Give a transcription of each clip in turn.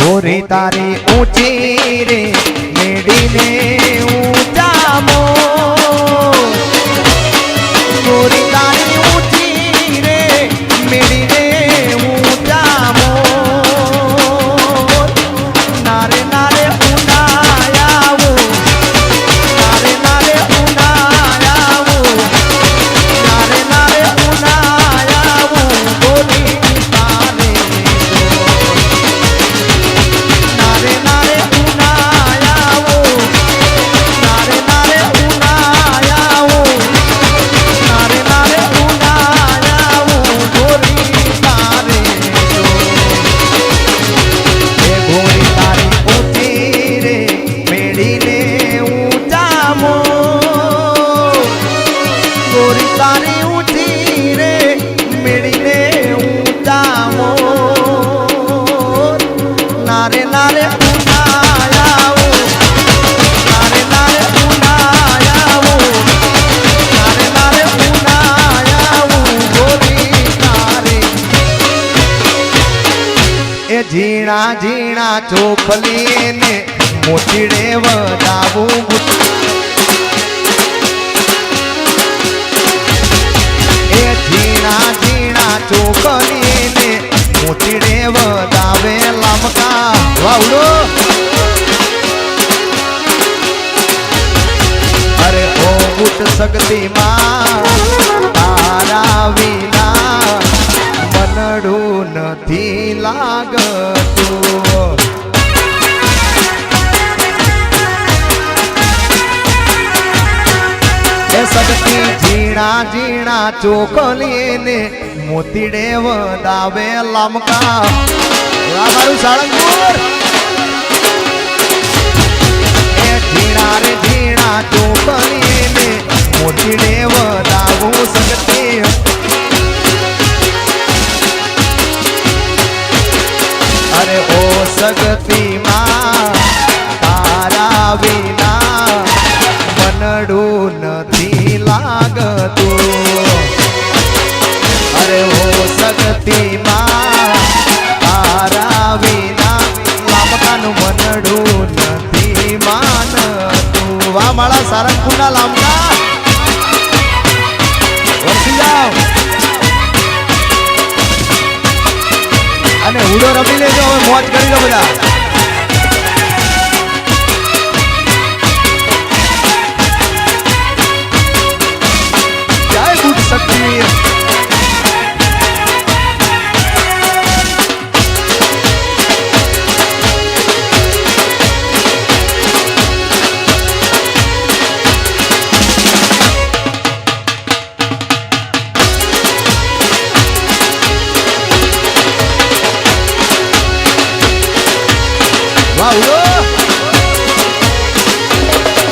गोरी तारी ऊंची रे मेडी ने ऊंचा मो गोरी तारी ऊंची रे मेडी ने ऊंचा मो नारे नारे उनाया वो नारे नारे उनाया वो नारे नारे उनाया वो गोरी तारे नारे नारे उनाया वो नारे नारे उनाया वो नारे नारे उनाया वो गोरी तारे ए गोरी तारी ऊंची रे मेडी ने ऊंचा मो गोरी तारी ऊंची रे मेडी ने ऊंचा मो नारे नारे उनाया वो नारे नारे उनाया वो नारे नारे उनाया वो गोरी तारे ए झीणा झीणा ચોપલી ને મોતીડે વધાવું એ ઝીણા ઝીણા ચોપલી ને મોતીડે વધાવે લમકા વાવડો અરે ઓ ઉઠ શકતી માં તારા વિના મનડું નથી લાગતું એ શકતી ઝીણા ઝીણા ચોકલી ને મોતીડે વધાવે લમકા મારું સાળંગપુર એ ઝીણા રે ઝીણા ચોકલી ને મોતીડે વધાવું શકતી अरे ओ सकती मां तारा विना मनडू नथी लागतू अरे ओ सकती मां तारा विना लामकानु मनडू नथी मानतू वा माळा सारंगपुरना लामका वरसी जाओ અને ઉડો રમી લેજો હવે મોજ કરી લો બધા જય બુદ્ધ શક્તિ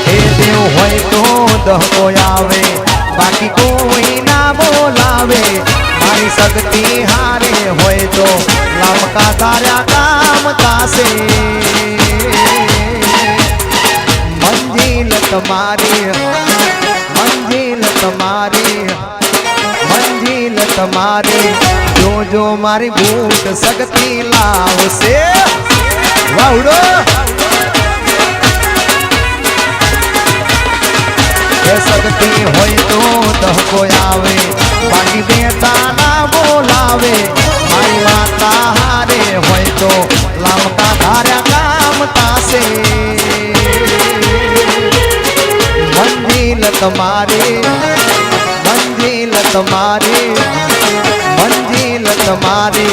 हे देव होय तो दहको आवे बाकी कोई ना बोलावे मारी शक्ति हारे होय तो लमका तारा काम तासे मंजिल तुम्हारी मंजिल तुम्हारी मंजिल तुम्हारी जो जो मारी बूट शक्ति लावसे वाउडो ए सकती होय तो दहको आवे बाकी देता ना बोलावे मारी माता हारे होय तो लमका धारा काम तासे मंजिल तुम्हारी मंजिल तुम्हारी मंजिल तुम्हारी